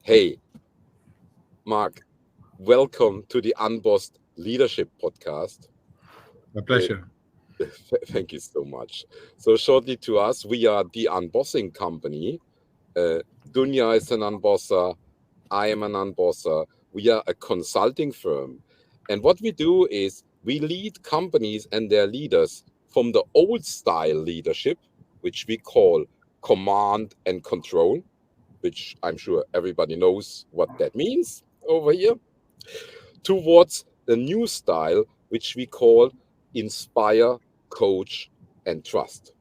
Hey, Marc, welcome to the Unbossed Leadership podcast. A Uh, pleasure. Thank you so much. So, shortly to us, we are the unbossing company. Dounia is an unbosser. I am an unbosser. We are a consulting firm. And what we do is we lead companies and their leaders from the old style leadership, which we call command and control, which I'm sure everybody knows what that means over here, towards the new style, which we call inspire, coach, and trust.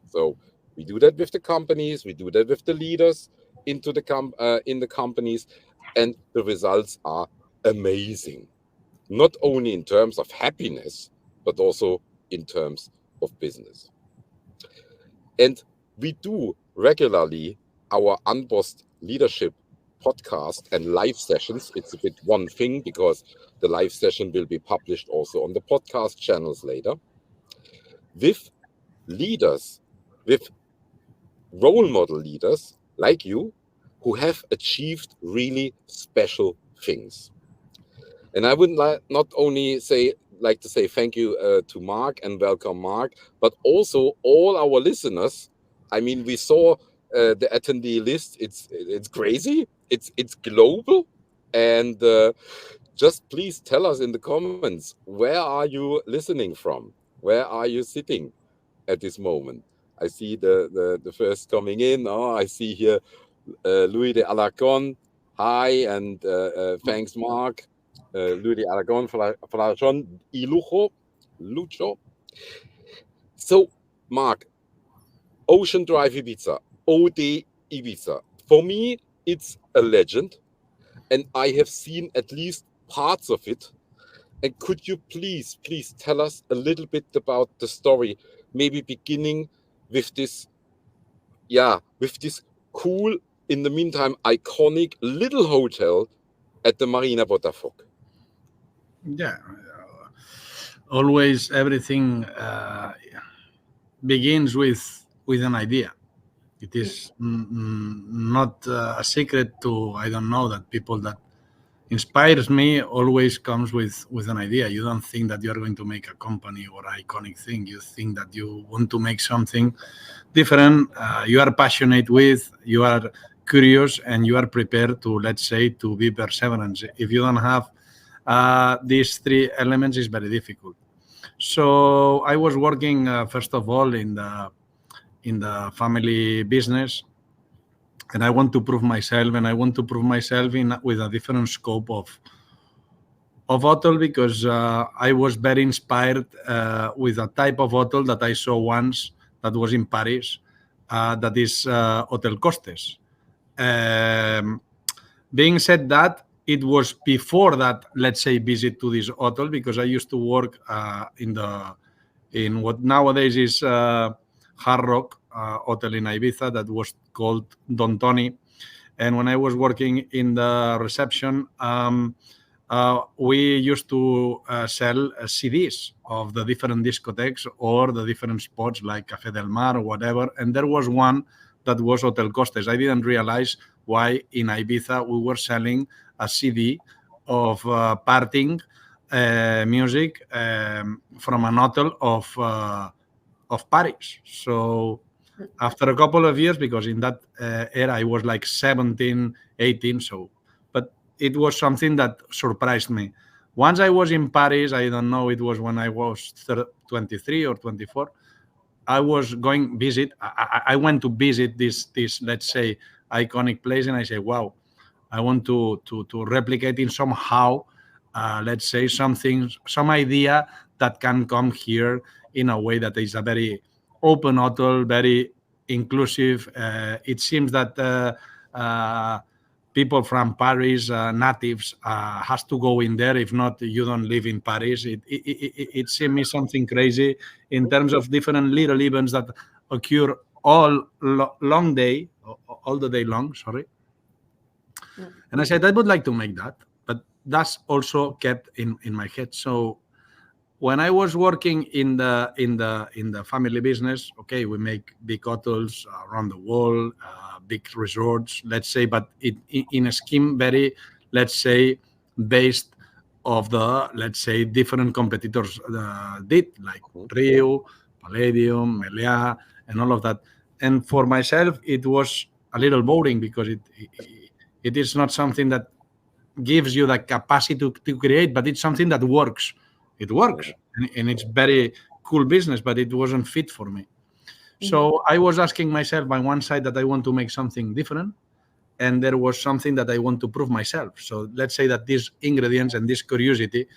So we do that with the companies, we do that with the leaders in the companies, and the results are amazing. Not only in terms of happiness, but also in terms of business. And we do regularly our Unbossed Leadership podcast and live sessions. It's a bit one thing because the live session will be published also on the podcast channels later with leaders, with role model leaders like you who have achieved really special things. And I would not only like to say thank you to Marc and welcome Marc, but also all our listeners. I mean, we saw the attendee list. It's crazy. It's global, and just please tell us in the comments, where are you listening from? Where are you sitting at this moment? I see the first coming in. Oh, I see here Louis de Alarcon. Hi, and thanks, Marc. Louis de Aragon, Flajon, Lucho. So, Marc, Ocean Drive Ibiza, OD Ibiza. For me, it's a legend, and I have seen at least parts of it. And could you please tell us a little bit about the story, maybe beginning with this, with this cool, in the meantime, iconic little hotel at the Marina Botafogo. Yeah, always everything begins with an idea. It is not a secret to I don't know that people that inspires me always comes with an idea. You don't think that you are going to make a company or iconic thing. You think that you want to make something different. You are passionate with. You are curious, and you are prepared to, let's say, to be perseverance. If you don't have these three elements, it's very difficult. So I was working first of all in the family business, and I want to prove myself, and I want to prove myself in with a different scope of hotel, because I was very inspired with a type of hotel that I saw once that was in Paris, that is Hotel Costes. Being said that, it was before that, let's say, visit to this hotel, because I used to work in what nowadays is Hard Rock Hotel in Ibiza, that was called Don Tony. And when I was working in the reception, we used to sell CDs of the different discotheques or the different spots like Café del Mar or whatever. And there was one that was Hotel Costes. I didn't realize why in Ibiza we were selling a CD of partying music from an hotel of Paris. So after a couple of years, because in that era I was like 17, 18, so, but it was something that surprised me. Once I was in Paris, I don't know, it was when I was 23 or 24, I was going visit. I went to visit this let's say iconic place, and I say, wow, I want to replicate in somehow, let's say something, some idea that can come here in a way that is a very open hotel, very inclusive. It seems that people from Paris, natives, has to go in there. If not, you don't live in Paris. It seems me something crazy in terms of different little events that occur long day, all the day long. Sorry. And I said I would like to make that, but that's also kept in my head. So when I was working in the family business, okay, we make big hotels around the world, big resorts, let's say, but in a scheme very, let's say, based of the, let's say, different competitors did, like Rio, Palladium, Meliá, and all of that. And for myself, it was a little boring because it is not something that gives you the capacity to create, but it's something that works. It works, and it's very cool business, but it wasn't fit for me. So I was asking myself by one side that I want to make something different, and there was something that I want to prove myself. So let's say that these ingredients and this curiosity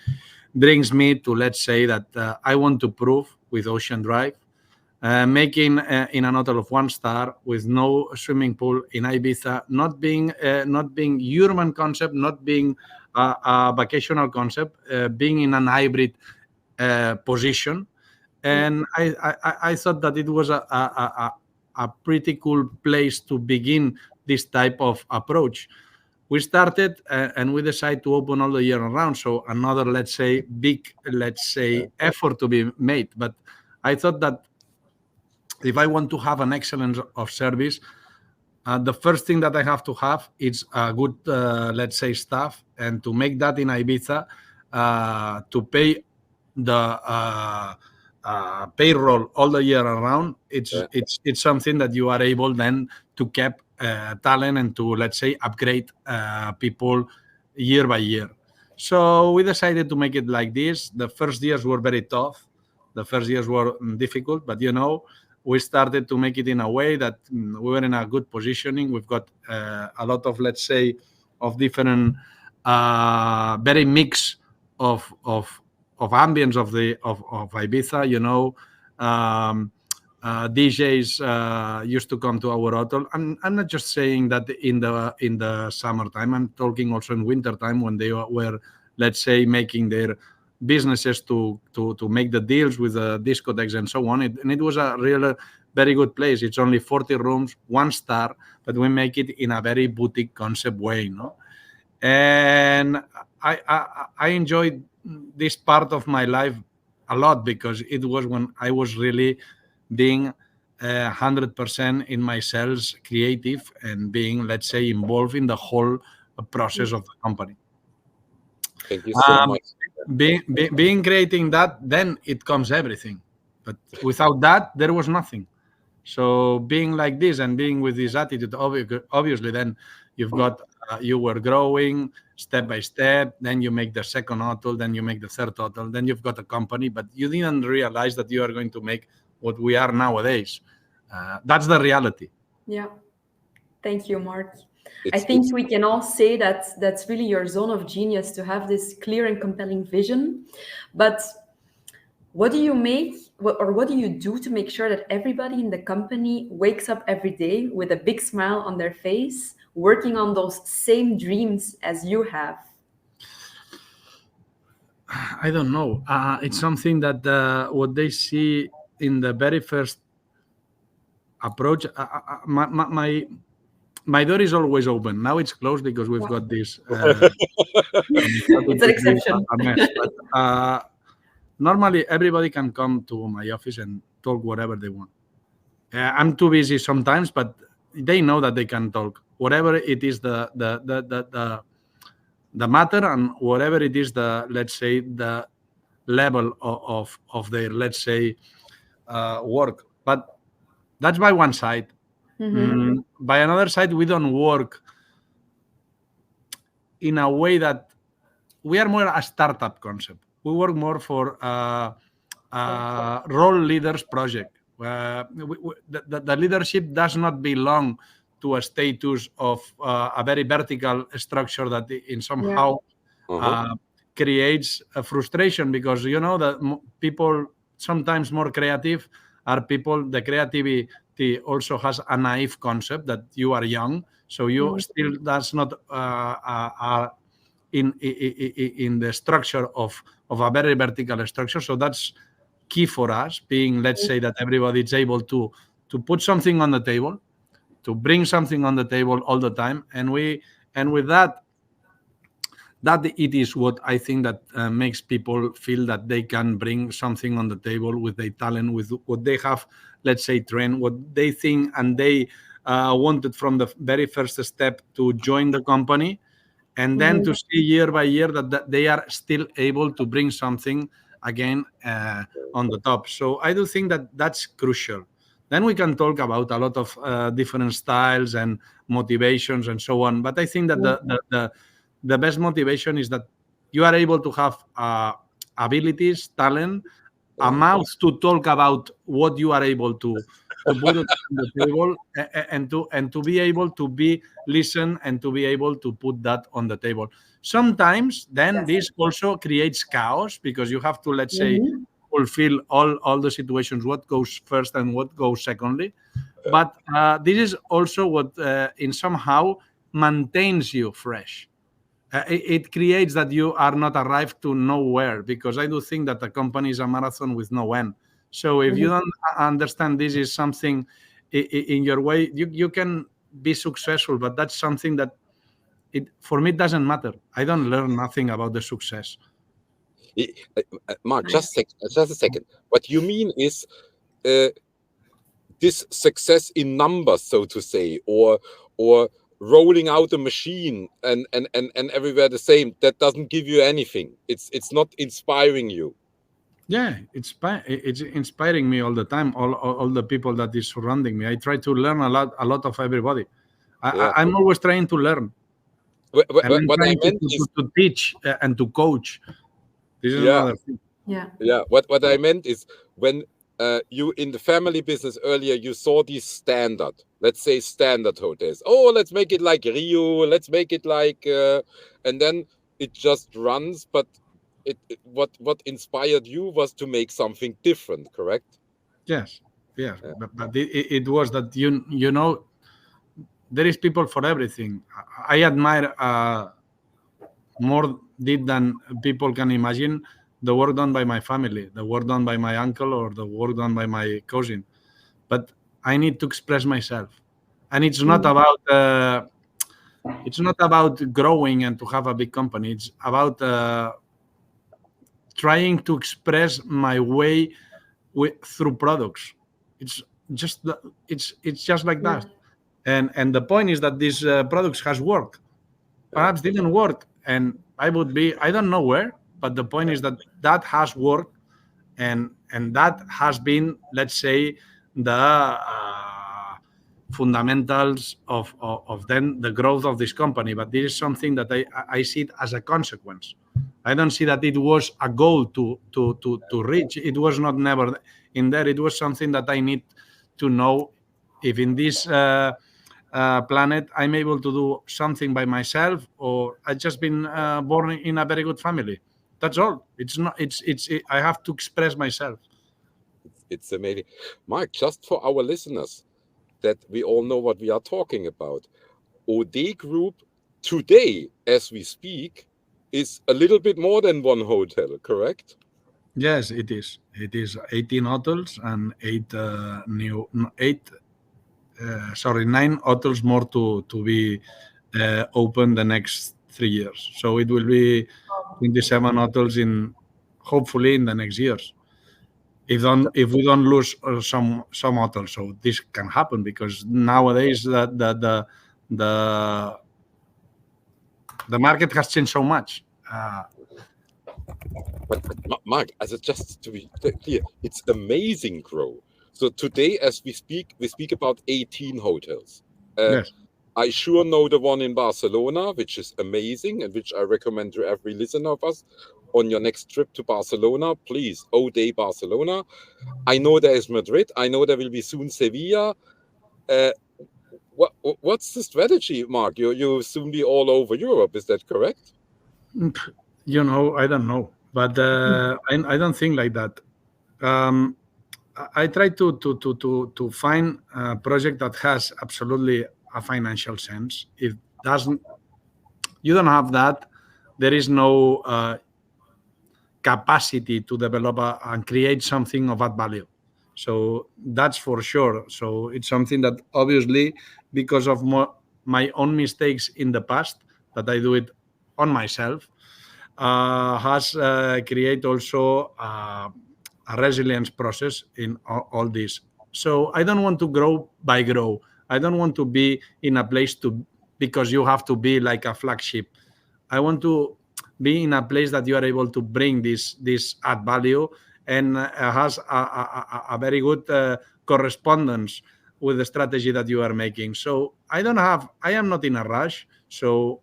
brings me to, let's say that I want to prove with Ocean Drive, making in an hotel of 1 star with no swimming pool in Ibiza, not being urban concept, not being a vacational concept, being in an hybrid position. And I thought that it was a pretty cool place to begin this type of approach. We started and we decided to open all the year around. So another, let's say, big, let's say, effort to be made. But I thought that if I want to have an excellence of service, the first thing that I have to have is a good, let's say, staff. And to make that in Ibiza, to pay the payroll all the year around, it's something that you are able then to keep talent and to, let's say, upgrade people year by year. So we decided to make it like this. The first years were very tough. The first years were difficult, but we started to make it in a way that we were in a good positioning. We've got a lot of, let's say, of different, very mix of ambience of Ibiza. DJs used to come to our hotel. I'm not just saying that in the summertime. I'm talking also in wintertime when they were, let's say, making their businesses to make the deals with the discotheques and so on. And it was a really very good place. It's only 40 rooms, 1 star, but we make it in a very boutique concept way, And I enjoyed this part of my life a lot because it was when I was really being 100% in myself, creative, and being, let's say, involved in the whole process of the company. Thank you so much. Being creating that, then it comes everything. But without that, there was nothing. So being like this and being with this attitude, obviously, then you've got, you were growing step by step. Then you make the second hotel, then you make the third hotel, then you've got a company, but you didn't realize that you are going to make what we are nowadays. That's the reality. Yeah. Thank you, Marc. I think we can all say that that's really your zone of genius, to have this clear and compelling vision. But what do you make, or what do you do to make sure that everybody in the company wakes up every day with a big smile on their face, working on those same dreams as you have? I don't know. It's something that what they see in the very first approach. My door is always open. Now it's closed because we've got this. It's an exception. But, normally, everybody can come to my office and talk whatever they want. I'm too busy sometimes, but they know that they can talk whatever it is the matter, and whatever it is the, let's say, the level of their, let's say, work. But that's by one side. By another side, we don't work in a way that we are more a startup concept. We work more for role leaders project. The leadership does not belong to a status of a very vertical structure that in somehow creates a frustration, because that people sometimes more creative are people. The creativity also has a naive concept that you are young, so you still that's not in the structure of a very vertical structure. So that's key for us, being, let's say, that everybody is able to put something on the table, to bring something on the table all the time, and with that it is what I think that makes people feel that they can bring something on the table with their talent, with what they have, let's say, trained, what they think, and they wanted from the very first step to join the company, and then to see year by year that they are still able to bring something again on the top. So I do think that that's crucial. Then we can talk about a lot of different styles and motivations and so on. But I think that the best motivation is that you are able to have abilities, talent, a mouth to talk about what you are able to put on the table, and to be able to be listen and to be able to put that on the table. Sometimes then this also creates chaos, because you have to, let's say, fulfill all the situations, what goes first and what goes secondly. But this is also what in somehow maintains you fresh. It creates that you are not arrived to nowhere, because I do think that the company is a marathon with no end. So if you don't understand this is something in your way, you can be successful, but that's something that for me, it doesn't matter. I don't learn nothing about the success. Marc, just a second. What you mean is this success in numbers, so to say, or rolling out a machine and everywhere the same, that doesn't give you anything. It's not inspiring you. Yeah, it's inspiring me all the time. All the people that is surrounding me. I try to learn a lot of everybody. I'm always trying to learn. What I meant is to teach and to coach. This is another thing. Yeah. What I meant is, when you in the family business earlier, you saw these standard hotels. Oh, let's make it like Rio. Let's make it like, and then it just runs. But what inspired you was to make something different, correct? Yes. But it was that you know, there is people for everything. I admire more than people can imagine the work done by my family, the work done by my uncle, or the work done by my cousin. But I need to express myself, and it's not about growing and to have a big company. It's about trying to express my way through products. It's just like that. And the point is that these products has worked, perhaps didn't work, and I don't know where, but the point is that has worked, and that has been, let's say, the fundamentals of then the growth of this company. But this is something that I see it as a consequence. I don't see that it was a goal to reach. It was not never in there. It was something that I need to know if in this planet I'm able to do something by myself, or I just been born in a very good family. That's all. It's not. I have to express myself. It's amazing, Marc. Just for our listeners, that we all know what we are talking about. OD Group today, as we speak, is a little bit more than one hotel, correct? Yes, it is. It is 18 hotels and 9 hotels more to be open the next 3 years. So it will be 27 hotels hopefully in the next years. If we don't lose some hotels, so this can happen, because nowadays the market has changed so much. But Marc, just to be clear, it's amazing growth. So today, as we speak about 18 hotels. Yes. I sure know the one in Barcelona, which is amazing, and which I recommend to every listener of us. On your next trip to Barcelona, please, OD Barcelona. I know there is Madrid. I know there will be soon Sevilla. What's the strategy, Marc? You'll soon be all over Europe. Is that correct? I don't know, but I don't think like that. I try to find a project that has absolutely a financial sense. If you don't have that, there is no capacity to develop and create something of that value. So that's for sure. So it's something that obviously, because of my own mistakes in the past, that I do it on myself, has created also a resilience process in all this. So I don't want to grow by grow. I don't want to be in a place because you have to be like a flagship. I want to be in a place that you are able to bring this add value and has a very good correspondence with the strategy that you are making. So I am not in a rush. So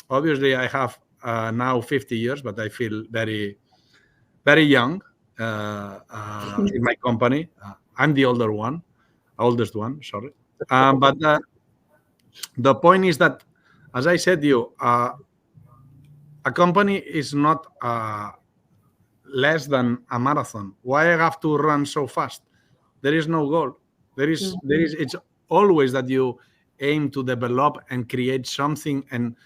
obviously I have now 50 years, but I feel very, very young in my company. I'm the oldest one, sorry. But the point is that, as I said to you, a company is not less than a marathon. Why I have to run so fast? There is no goal. It's always that you aim to develop and create something, and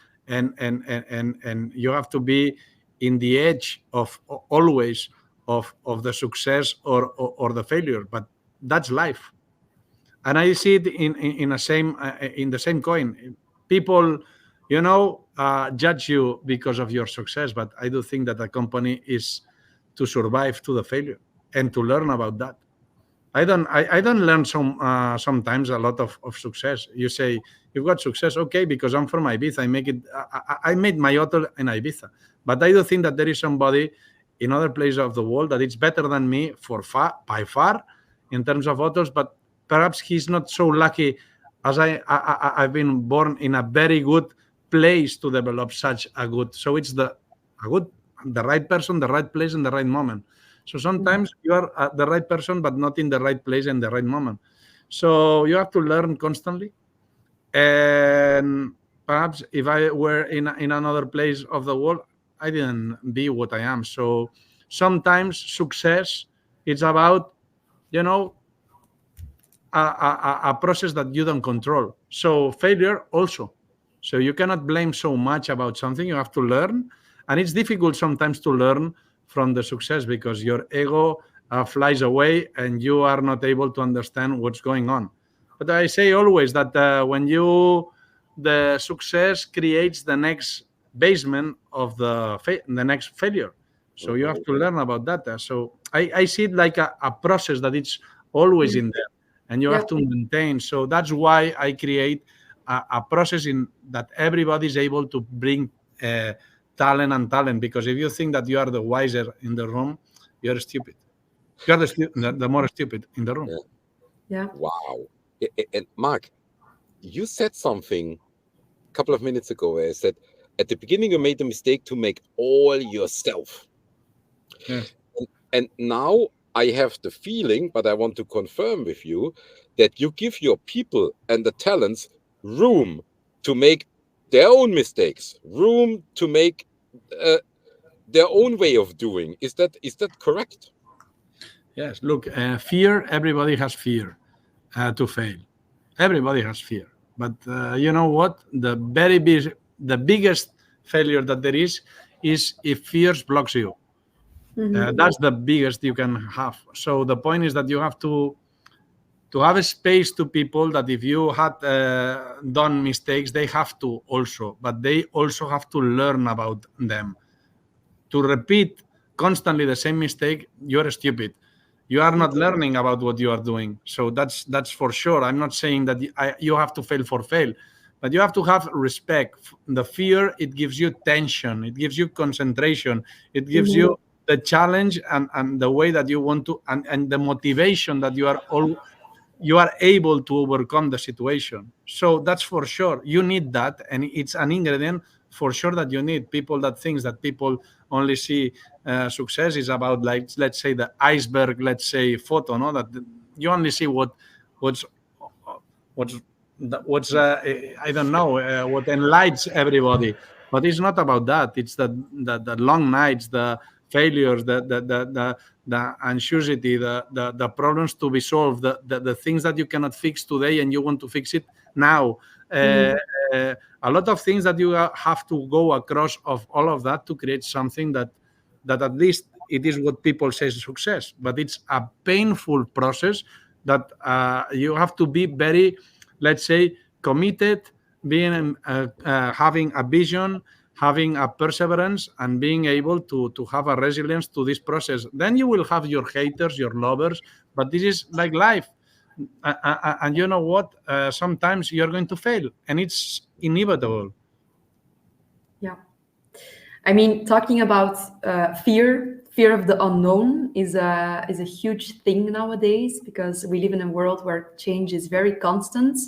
you have to be in the edge of always of the success or the failure. But that's life. And I see it in the same coin. People, judge you because of your success, but I do think that a company is to survive to the failure and to learn about that. I don't learn sometimes a lot of success. You say you've got success, okay, because I'm from Ibiza. I made my hotel in Ibiza, but I do think that there is somebody in other places of the world that it's better than me by far in terms of hotels, but perhaps he's not so lucky as I've been born in a very good place to develop such a good. So it's the right person, the right place, and the right moment. So sometimes you are the right person, but not in the right place and the right moment. So you have to learn constantly. And perhaps if I were in another place of the world, I didn't be what I am. So sometimes success is about, a process that you don't control. So failure also. So you cannot blame so much about something. You have to learn. And it's difficult sometimes to learn from the success because your ego flies away and you are not able to understand what's going on. But I say always that the success creates the next basement of the next failure. So you have to learn about that. So I see it like a process that it's always in there and you have to maintain. So that's why I create a process in that everybody is able to bring talent, because if you think that you are the wiser in the room, you're stupid. You're the more stupid in the room. Yeah. Wow. And Marc, you said something a couple of minutes ago where I said, at the beginning, you made the mistake to make all yourself. Yes. And now I have the feeling, but I want to confirm with you, that you give your people and the talents room to make their own mistakes, room to make their own way of doing. Is that correct? Yes. Look, fear. Everybody has fear to fail. Everybody has fear. But you know what? The biggest failure that there is if fear blocks you. That's the biggest you can have. So the point is that you have to have a space to people that if you had done mistakes, they have to also, but they also have to learn about them. To repeat constantly the same mistake, you're stupid. You are not learning about what you are doing. So that's for sure. I'm not saying that you have to fail, but you have to have respect. The fear, it gives you tension. It gives you concentration. It gives you the challenge and the way that you want to, and the motivation that you are able to overcome the situation. So that's for sure. You need that, and it's an ingredient for sure that you need. People that thinks that people only see success is about, like, let's say the iceberg, let's say photo, no, that you only see what's I don't know what enlightens everybody, but it's not about that. It's the long nights, the failures, the anxiety, the problems to be solved, the things that you cannot fix today and you want to fix it now. A lot of things that you have to go across of all of that to create something that at least it is what people say is success. But it's a painful process that you have to be very, let's say, committed, being having a vision, having a perseverance, and being able to have a resilience to this process. Then you will have your haters, your lovers, but this is like life. And you know what? Sometimes you're going to fail, and it's inevitable. Yeah. I mean, talking about fear of the unknown is a huge thing nowadays, because we live in a world where change is very constant.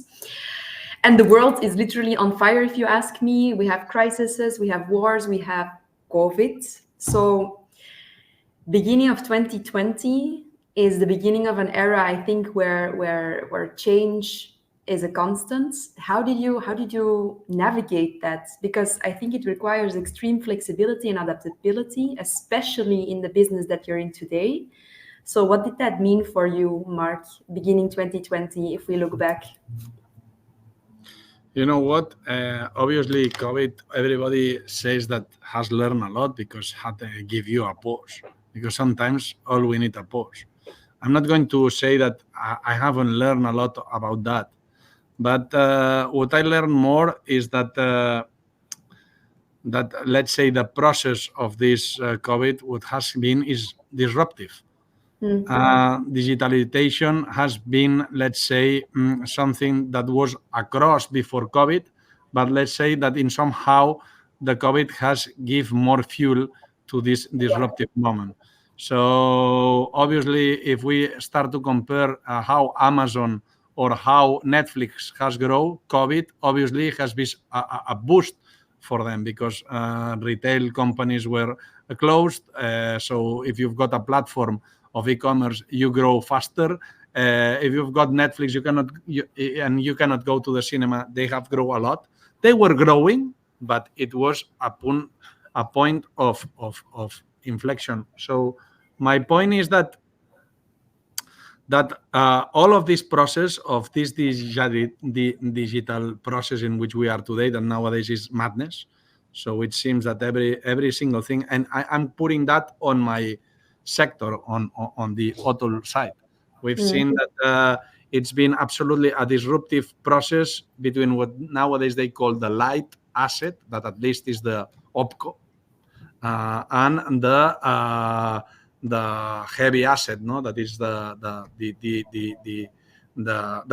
And the world is literally on fire, if you ask me. We have crises, we have wars, we have COVID. So beginning of 2020 is the beginning of an era, I think, where change is a constant. How did you navigate that? Because I think it requires extreme flexibility and adaptability, especially in the business that you're in today. So what did that mean for you, Marc, beginning 2020, if we look back? You know what? Obviously, COVID, everybody says that has learned a lot because had to give you a pause. Because sometimes all we need a pause. I'm not going to say that I haven't learned a lot about that. But what I learned more is that let's say the process of this COVID, what has been is disruptive. Digitalization has been, let's say, something that was across before COVID, but let's say that in somehow the COVID has give more fuel to this disruptive moment. So obviously, if we start to compare how Amazon or how Netflix has grown, COVID obviously has been a boost for them because retail companies were closed. So if you've got a platform of e-commerce, you grow faster. If you've got Netflix, you cannot go to the cinema. They have grown a lot. They were growing, but it was a point of inflection. So my point is that all of this process of this digital process in which we are today, that nowadays is madness. So it seems that every single thing, and I'm putting that on my sector, on the hotel side. We've seen that it's been absolutely a disruptive process between what nowadays they call the light asset, that at least is the OPCO, and the heavy asset, no, that is the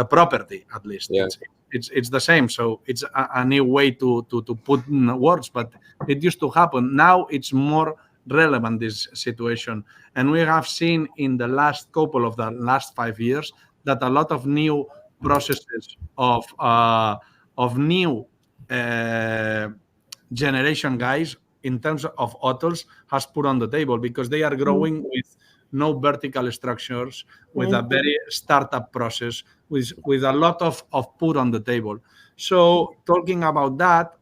property, at least. Yeah. It's the same. So it's a new way to put in words, but it used to happen. Now it's more relevant, this situation, and we have seen in the last couple of the last 5 years that a lot of new processes of new generation guys in terms of hotels has put on the table, because they are growing with no vertical structures, with a very startup process, with a lot of put on the table. So talking about that,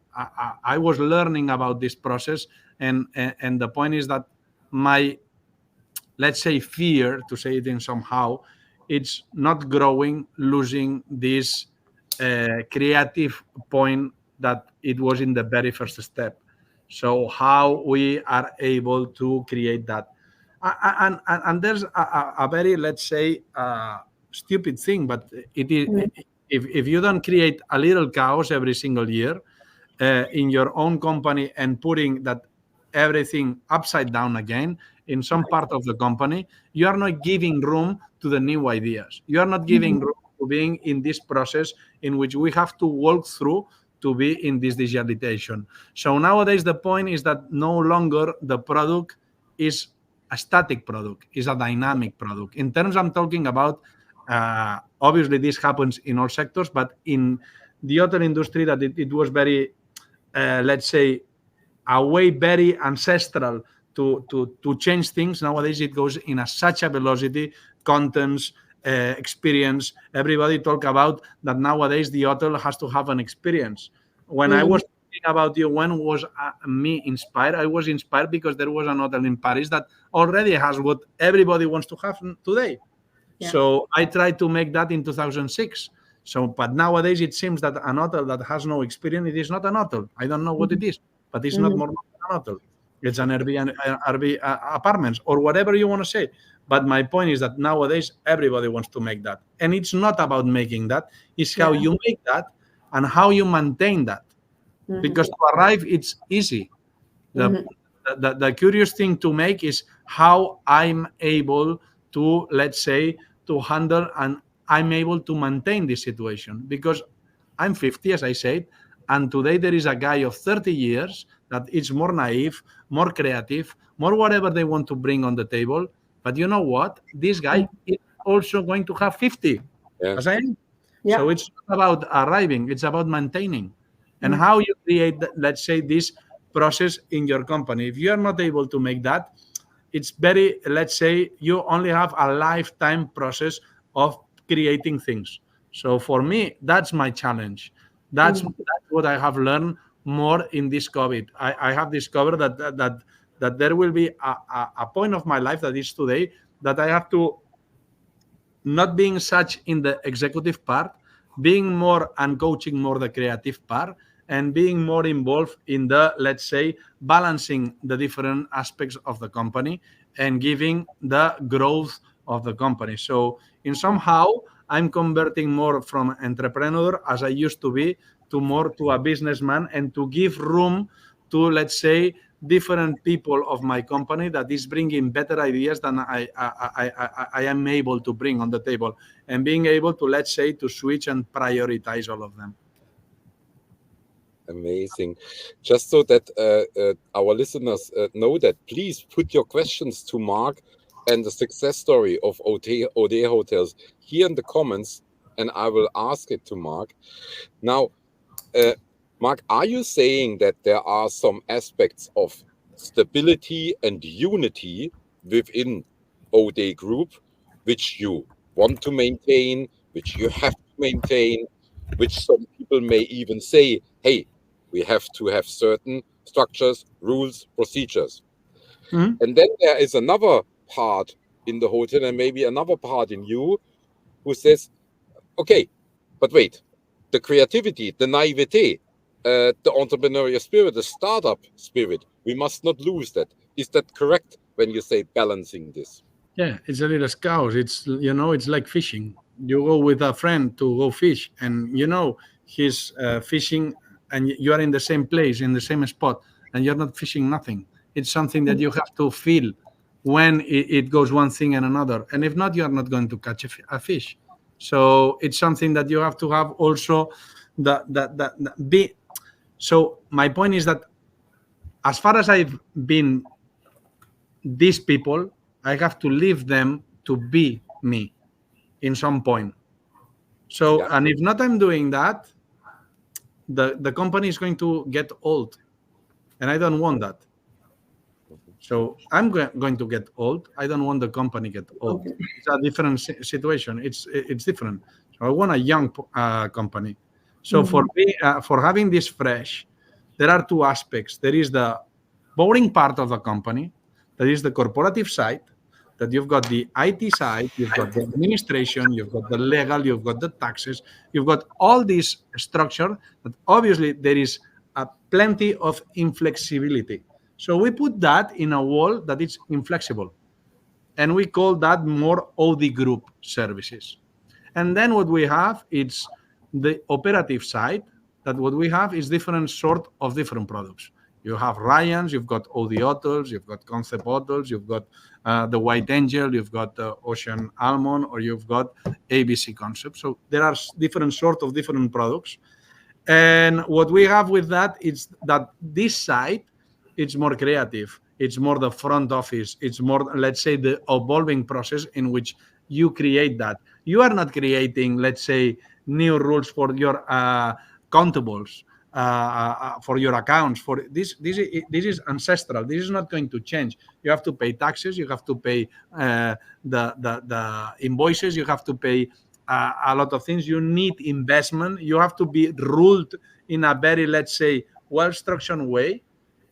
I was learning about this process, and the point is that my, let's say, fear, to say it in somehow, it's not growing, losing this creative point that it was in the very first step. So how we are able to create that. And there's a very, let's say, stupid thing, but it is, if you don't create a little chaos every single year in your own company and putting that everything upside down again in some part of the company, you are not giving room to the new ideas. You are not giving room to being in this process in which we have to walk through to be in this digitalization. So nowadays, the point is that no longer the product is a static product, is a dynamic product. In terms, I'm talking about, obviously this happens in all sectors, but in the hotel industry, that it was very, let's say, a way very ancestral to change things. Nowadays, it goes in such a velocity, contents, experience. Everybody talk about that nowadays the hotel has to have an experience. When I was thinking about you, when was me inspired? I was inspired because there was an hotel in Paris that already has what everybody wants to have today. Yeah. So I tried to make that in 2006. So, but nowadays it seems that an hotel that has no experience, it is not an hotel. I don't know what it is, but it's not more than an hotel. It's an RV apartments or whatever you want to say. But my point is that nowadays everybody wants to make that. And it's not about making that. It's how you make that and how you maintain that. Because to arrive, it's easy. The curious thing to make is how I'm able to, let's say, to handle and I'm able to maintain this situation, because I'm 50, as I said, and today there is a guy of 30 years that is more naive, more creative, more whatever they want to bring on the table. But you know what? This guy is also going to have 50, as I am. Yeah. So it's not about arriving, it's about maintaining. And how you create, let's say, this process in your company. If you are not able to make that, it's very, let's say, you only have a lifetime process of creating things. So for me, that's my challenge. That's what I have learned more in this COVID. I have discovered that there will be a point of my life, that is today, that I have to not being such in the executive part, being more and coaching more the creative part, and being more involved in the, let's say, balancing the different aspects of the company and giving the growth of the company. So in somehow, I'm converting more from entrepreneur, as I used to be, to more to a businessman, and to give room to, let's say, different people of my company that is bringing better ideas than I am able to bring on the table, and being able to, let's say, to switch and prioritize all of them. Amazing. Just so that our listeners know that, please put your questions to Marc and the success story of OD Hotels here in the comments, and I will ask it to Marc. Now, Marc, are you saying that there are some aspects of stability and unity within OD Group which you want to maintain, which you have to maintain, which some people may even say, hey, we have to have certain structures, rules, procedures. And then there is another part in the hotel, and maybe another part in you, who says, okay, but wait, the creativity, the naivete, the entrepreneurial spirit, the startup spirit, we must not lose that. Is that correct when you say balancing this? Yeah, it's a little scouse. It's, it's like fishing. You go with a friend to go fish, and he's fishing, and you are in the same place, in the same spot, and you're not fishing nothing. It's something that you have to feel when it goes one thing and another. And if not, you are not going to catch a fish. So it's something that you have to have also be. So my point is that, as far as I've been these people, I have to leave them to be me in some point. So, and if not, I'm doing that, the company is going to get old, and I don't want that. So I'm going to get old. I don't want the company get old. It's a different situation. It's different. So I want a young company. So for me, for having this fresh, there are two aspects. There is the boring part of the company. That is the corporative side. That you've got the IT side, you've got the administration, you've got the legal, you've got the taxes, you've got all this structure. But obviously, there is plenty of inflexibility. So we put that in a wall that is inflexible, and we call that more OD group services. And then what we have is the operative side, that what we have is different sort of different products. You have Ryan's, you've got OD Hotels, you've got Concept Hotels, you've got the White Angel, you've got the Ocean Almond, or you've got ABC Concept. So there are different sort of different products. And what we have with that is that this side, it's more creative. It's more the front office. It's more, let's say, the evolving process in which you create that. You are not creating, let's say, new rules for your countables, for your accounts. For this is ancestral. This is not going to change. You have to pay taxes. You have to pay the invoices. You have to pay a lot of things. You need investment. You have to be ruled in a very, let's say, well-structured way,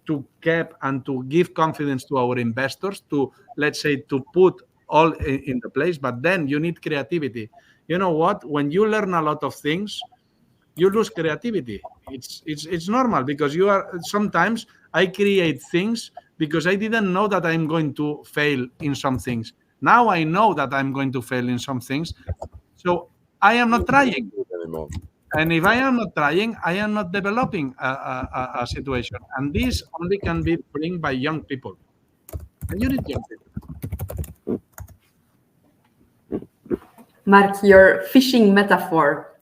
to keep and to give confidence to our investors, to, let's say, to put all in the place. But then you need creativity. You know what? When you learn a lot of things, you lose creativity. It's normal, because you are, sometimes I create things because I didn't know that I'm going to fail in some things. Now I know that I'm going to fail in some things. So I am not trying. And if I am not trying, I am not developing a situation. And this only can be bring by young people. And you need young people. Marc, your fishing metaphor,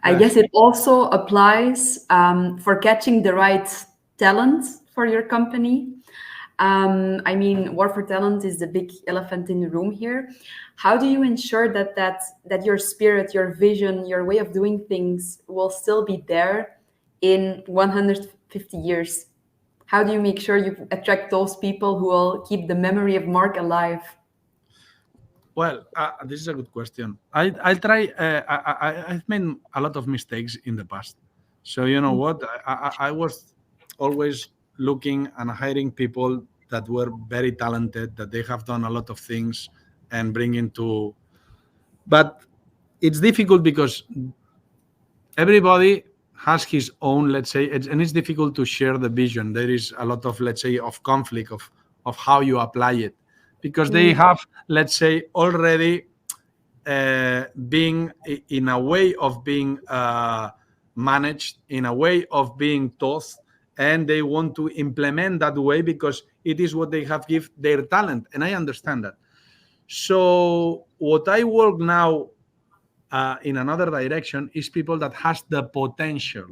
I guess it also applies for catching the right talent for your company. I mean, war for talent is the big elephant in the room here. How do you ensure that your spirit, your vision, your way of doing things will still be there in 150 years? How do you make sure you attract those people who will keep the memory of Marc alive? Well, this is a good question. I'll try. I've made a lot of mistakes in the past. So you know what? I was always looking and hiring people that were very talented, that they have done a lot of things and bringing to. But it's difficult because everybody has his own, let's say, and it's difficult to share the vision. There is a lot of, let's say, of conflict of how you apply it, because they have, let's say, already being in a way of being managed, in a way of being taught, and they want to implement that way because it is what they have give their talent, and I understand that. So what I work now in another direction is people that has the potential.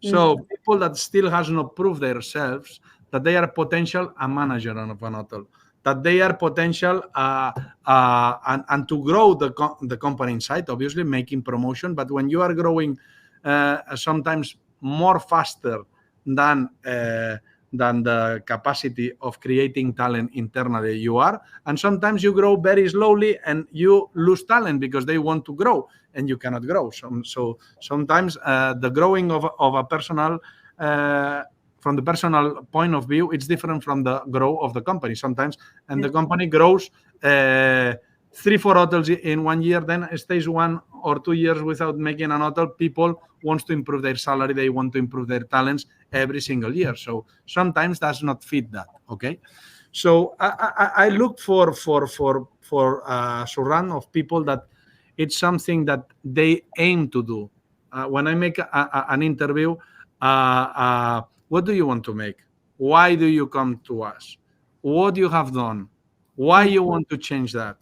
So people that still has not proved themselves that they are potential a manager of an hotel, that they are potential and to grow the company inside, obviously making promotion. But when you are growing sometimes more faster than the capacity of creating talent internally you are, and sometimes you grow very slowly and you lose talent because they want to grow and you cannot grow. So sometimes the growing of a personal from the personal point of view, it's different from the growth of the company sometimes, and the company grows 3-4 hotels in 1 year, then it stays 1 or 2 years without making an hotel. People wants to improve their salary, they want to improve their talents every single year. So sometimes that's not fit that. Okay, so I look for surround of people that it's something that they aim to do. When I make an interview, what do you want to make? Why do you come to us? What you have done? Why you want to change that?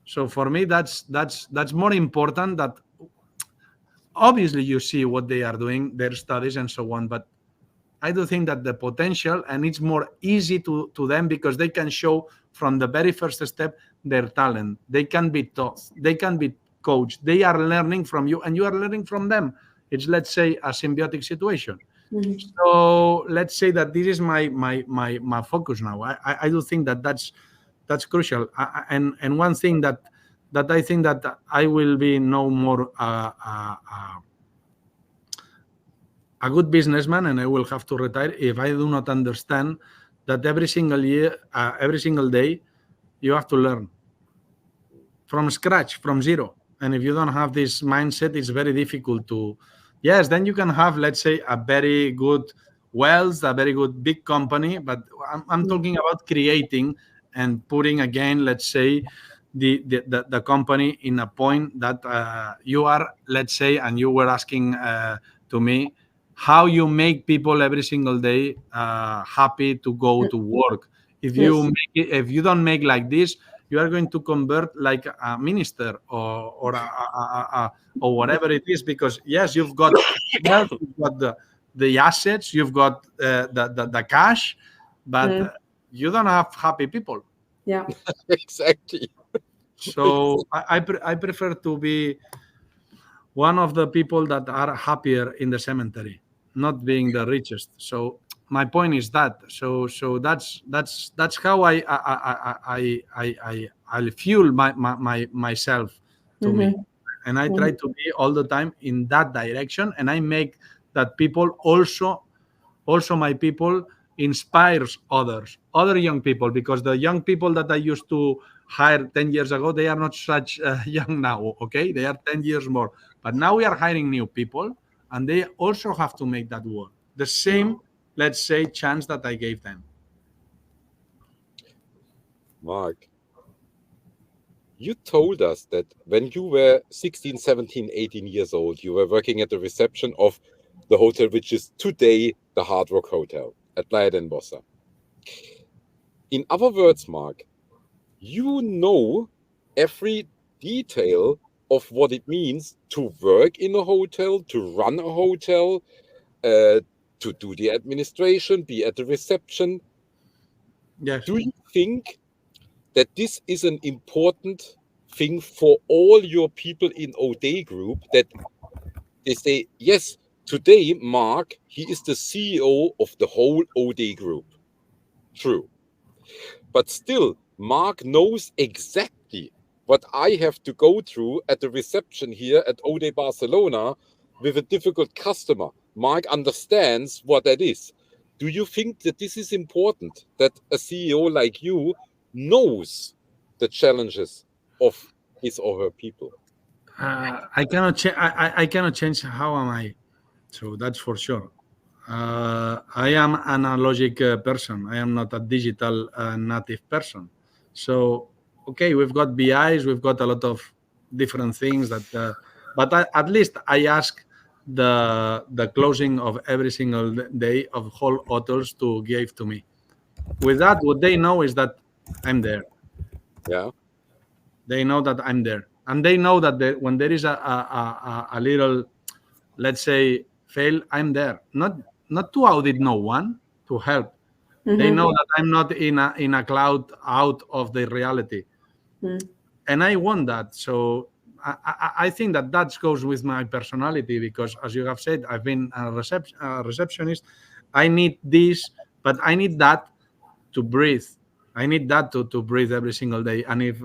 So for me, that's more important. That obviously you see what they are doing, their studies and so on, but I do think that the potential, and it's more easy to them because they can show from the very first step their talent. They can be taught, they can be coached, they are learning from you and you are learning from them. It's, let's say, a symbiotic situation. So let's say that this is my focus now. I do think that that's crucial. And one thing that I think that I will be no more a good businessman, and I will have to retire if I do not understand that every single year, every single day, you have to learn from scratch, from zero. And if you don't have this mindset, it's very difficult to. Yes, then you can have, let's say, a very good wealth, a very good big company. But I'm talking about creating and putting again, let's say, the company in a point that you are, let's say, and you were asking to me, how you make people every single day happy to go to work. If you don't make like this, you are going to convert like a minister or whatever it is, because yes, you've got wealth, you've got the assets, you've got the cash, but you don't have happy people. Yeah, Exactly. So I prefer to be one of the people that are happier in the cemetery, not being the richest. So my point is that. So that's how I fuel myself to me, and I try to be all the time in that direction, and I make that people also my people inspires other young people, because the young people that I used to hire 10 years ago, they are not such young now. Okay, they are 10 years more, but now we are hiring new people and they also have to make that work the same, let's say, chance that I gave them. Marc, you told us that when you were 16, 17, 18 years old, you were working at the reception of the hotel, which is today the Hard Rock Hotel at Playa del Bossa. In other words, Marc, you know every detail of what it means to work in a hotel, to run a hotel, to do the administration, be at the reception. Yes. Do you think that this is an important thing for all your people in O'Day Group, that they say, yes, today Marc, he is the CEO of the whole O'Day Group. True. But still, Marc knows exactly what I have to go through at the reception here at O'Day Barcelona with a difficult customer. Marc understands what that is. Do you think that this is important, that a CEO like you knows the challenges of his or her people? I cannot change. I cannot change how am I. So that's for sure. I am an analogic person. I am not a digital native person. So, okay, we've got BIs, we've got a lot of different things that, but at least I ask the closing of every single day of whole hotels to give to me. With that, what they know is that I'm there. Yeah. They know that I'm there, and they know that when there is a little, let's say, fail, I'm there. Not to audit no one, to help. They know that I'm not in a cloud out of the reality, and I want that. So I think that goes with my personality, because, as you have said, I've been a receptionist. I need this, but I need that to breathe. I need that to breathe every single day. And if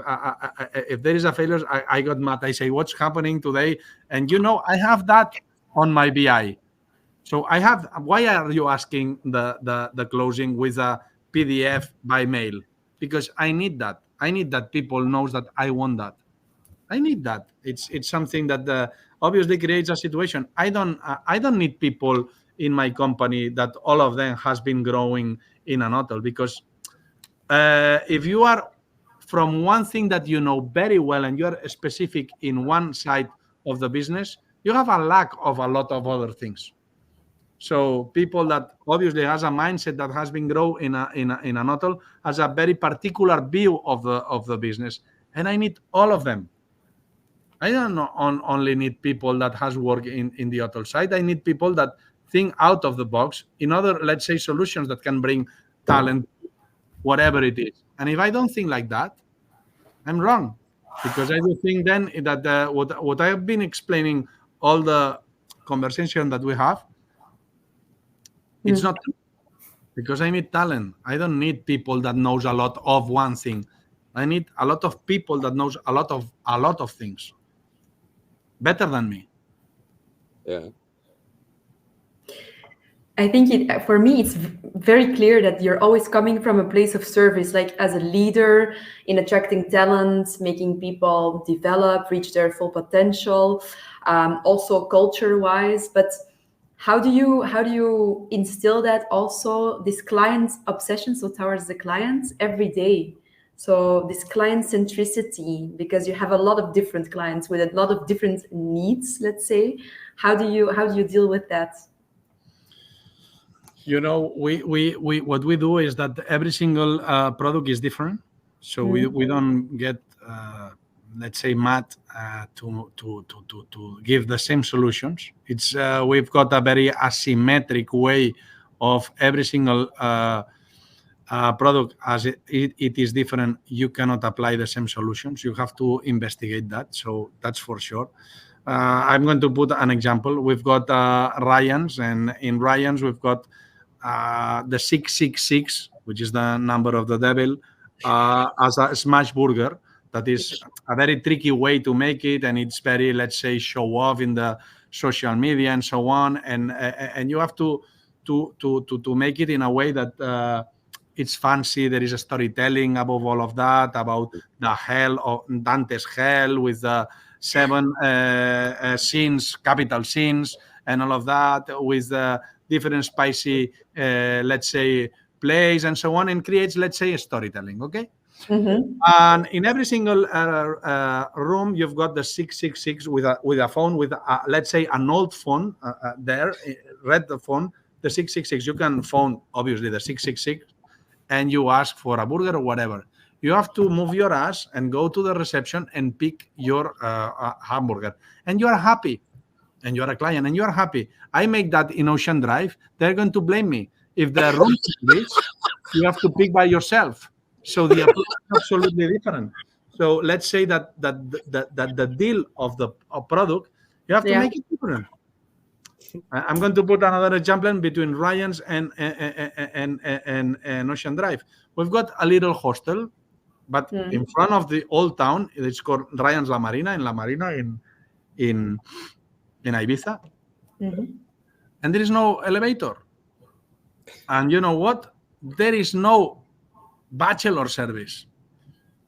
there is a failure, I got mad. I say, what's happening today? And I have that on my BI. So I have. Why are you asking the closing with a PDF by mail? Because I need that. I need that people knows that I want that. I need that. It's something that obviously creates a situation. I don't need people in my company that all of them has been growing in an hotel, because if you are from one thing that you know very well and you are specific in one side of the business, you have a lack of a lot of other things. So people that obviously has a mindset that has been grown in an hotel has a very particular view of the business, and I need all of them. I don't only need people that has worked in the hotel side. I need people that think out of the box in other, let's say, solutions that can bring talent, whatever it is. And if I don't think like that, I'm wrong, because I do think then that what I have been explaining all the conversation that we have, it's not true, because I need talent. I don't need people that knows a lot of one thing. I need a lot of people that knows a lot of things better than me. Yeah. I think for me, it's very clear that you're always coming from a place of service, like as a leader in attracting talent, making people develop, reach their full potential, also culture-wise. But how do you instill that also, this client obsession, so towards the clients every day? So this client centricity, because you have a lot of different clients with a lot of different needs, let's say. How do you deal with that? We what we do is that every single product is different, so we don't get let's say mad to give the same solutions. It's we've got a very asymmetric way of every single product. As it is different, you cannot apply the same solutions. You have to investigate that. So that's for sure. I'm going to put an example. We've got Ryan's, and in Ryan's we've got the 666, which is the number of the devil, as a smash burger. That is a very tricky way to make it, and it's very, let's say, show off in the social media and so on. And you have to make it in a way that it's fancy. There is a storytelling above all of that, about the hell of Dante's hell with the 7 scenes, capital scenes, and all of that, with the different spicy, let's say, plays and so on, and creates, let's say, a storytelling. Okay. And in every single room, you've got the 666 with a phone, with let's say an old phone there. Read the phone, the 666. You can phone obviously the 666, and you ask for a burger or whatever. You have to move your ass and go to the reception and pick your hamburger. And you are happy. And you are a client and you are happy. I make that in Ocean Drive. They're going to blame me. If the room is this, you have to pick by yourself. So the approach is absolutely different. So let's say that the deal of the product, you have to make it different. I'm going to put another example between Ryan's and Ocean Drive. We've got a little hostel, but in front of the old town. It's called Ryan's La Marina in Ibiza. And there is no elevator. And you know what? There is no bachelor service.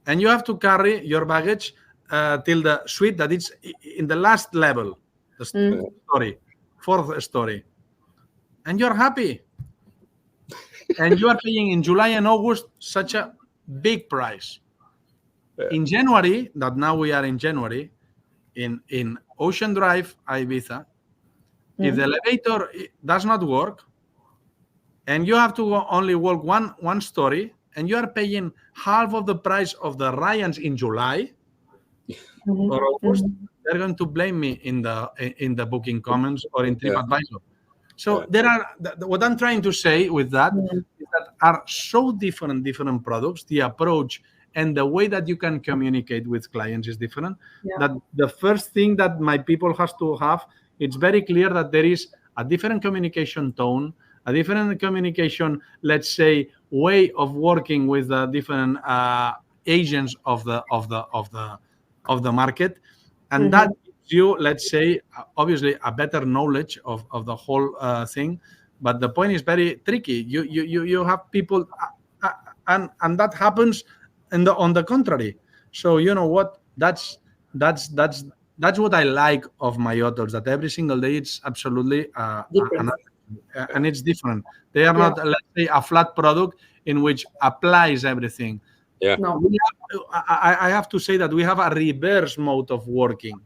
And you have to carry your baggage till the suite that is in the last level, the story, 4th story. And you're happy. And you are paying in July and August such a big price. In January, that now we are in January, in Ocean Drive, Ibiza, if the elevator does not work, and you have to only walk one story, and you are paying half of the price of the Ryans in July or August, they're going to blame me in the booking comments or in TripAdvisor. So there are what I'm trying to say with that is that are so different products. The approach and the way that you can communicate with clients is different. That the first thing that my people has to have, it's very clear that there is a different communication tone, a different communication, let's say, way of working with the different agents of the market, and that gives you, let's say, obviously a better knowledge of the whole thing. But the point is very tricky. You have people, and that happens on the contrary. So you know what? That's what I like of my hotels. That every single day it's absolutely and it's different. They are not, let's say, a flat product in which applies everything. No. I have to say that we have a reverse mode of working.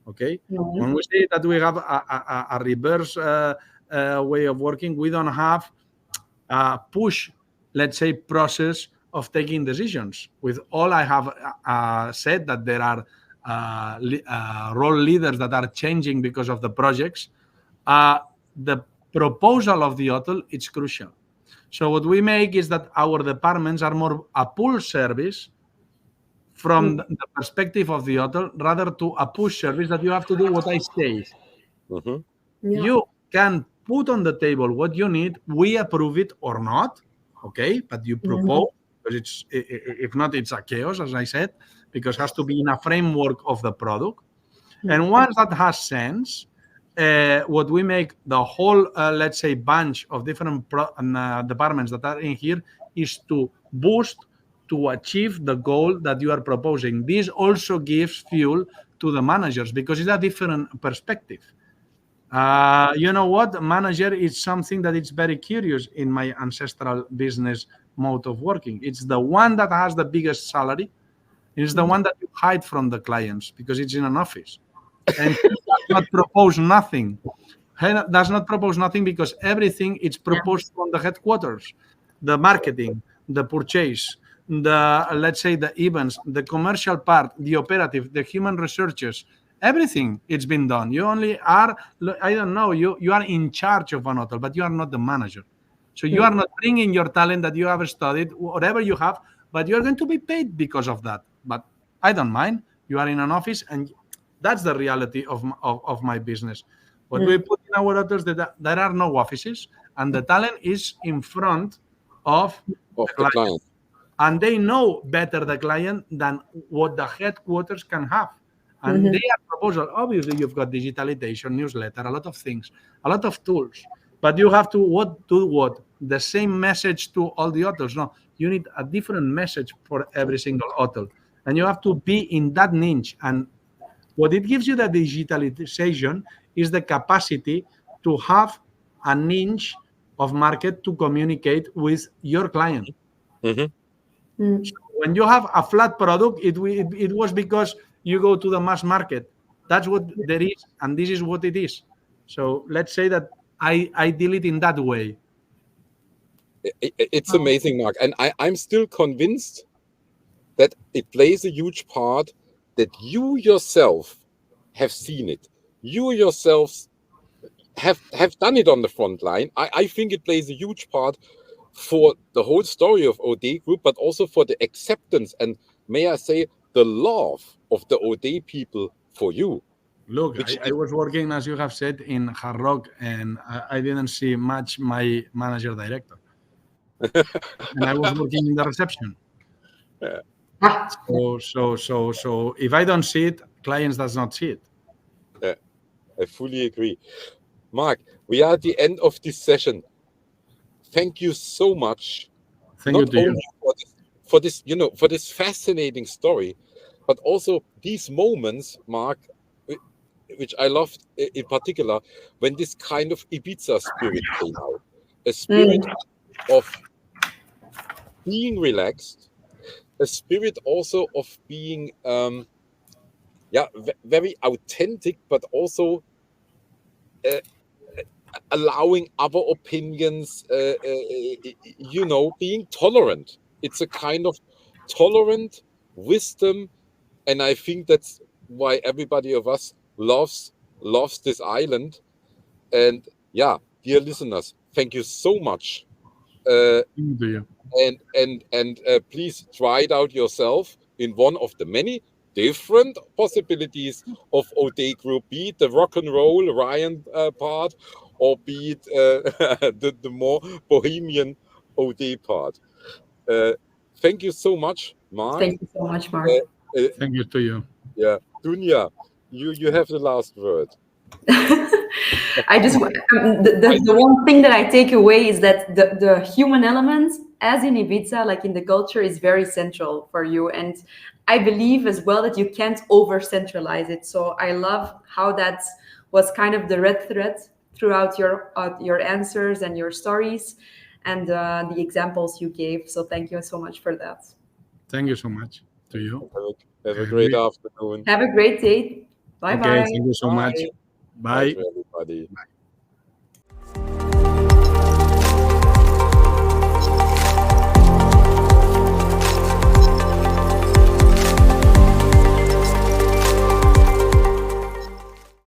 Okay, when we say that we have a reverse way of working, we don't have a push, let's say, process of taking decisions. With all I have said that there are role leaders that are changing because of the projects, the proposal of the hotel is crucial. So what we make is that our departments are more a pull service from the perspective of the hotel, rather to a push service that you have to do what I say. You can put on the table what you need. We approve it or not, okay? But you propose, because if not, it's a chaos, as I said, because it has to be in a framework of the product. And once that has sense, what we make the whole, let's say, bunch of different departments that are in here is to boost, to achieve the goal that you are proposing. This also gives fuel to the managers because it's a different perspective. You know what? Manager is something that is very curious in my ancestral business mode of working. It's the one that has the biggest salary. It's the one that you hide from the clients because it's in an office. And he does not propose nothing. He does not propose nothing because everything is proposed from the headquarters. The marketing, the purchase, let's say the events, the commercial part, the operative, the human researchers, everything it's been done. You only are, I don't know, you are in charge of an hotel, but you are not the manager. So you are not bringing your talent that you have studied, whatever you have, but you are going to be paid because of that. But I don't mind. You are in an office, and that's the reality of my business. What we put in our hotels, there are no offices, and the talent is in front of the client. And they know better the client than what the headquarters can have. And their proposal, obviously, you've got digitalization, newsletter, a lot of things, a lot of tools. But you have to do what? The same message to all the hotels. No, you need a different message for every single hotel. And you have to be in that niche. And what it gives you, the digitalization, is the capacity to have a niche of market to communicate with your client. So when you have a flat product, it was because you go to the mass market. That's what there is, and this is what it is. So let's say that I deal it in that way. It's amazing, Marc. And I'm still convinced that it plays a huge part that you yourself have seen it. You yourselves have done it on the front line. I think it plays a huge part for the whole story of OD Group, but also for the acceptance and, may I say, the love of the OD people for you. Look, I was working, as you have said, in Hard Rock, and I didn't see much my manager director. And I was working in the reception. Yeah. So if I don't see it, clients does not see it. Yeah, I fully agree. Marc, we are at the end of this session. Thank you so much. Thank you to you. For this, for this fascinating story, but also these moments, Marc, which I loved in particular, when this kind of Ibiza spirit came out, a spirit of being relaxed, a spirit also of being, very authentic, but also allowing other opinions, being tolerant. It's a kind of tolerant wisdom, and I think that's why everybody of us loves this island. And yeah, dear listeners, thank you so much. Thank you to you. And please try it out yourself in one of the many different possibilities of OD Group, be it the rock and roll Ryan part, or be it the more bohemian OD part. Thank you so much, Marc. Thank you so much, Marc. Thank you to you. Yeah, Dounia, you have the last word. I just the one thing that I take away is that the human element, as in Ibiza, like in the culture, is very central for you, and I believe as well that you can't over centralize it. So I love how that was kind of the red thread throughout your answers and your stories, and the examples you gave. So thank you so much for that. Thank you so much to you. Have a great afternoon. Have a great day. Bye bye. Okay, thank you so much. Bye. Bye to everybody. Bye.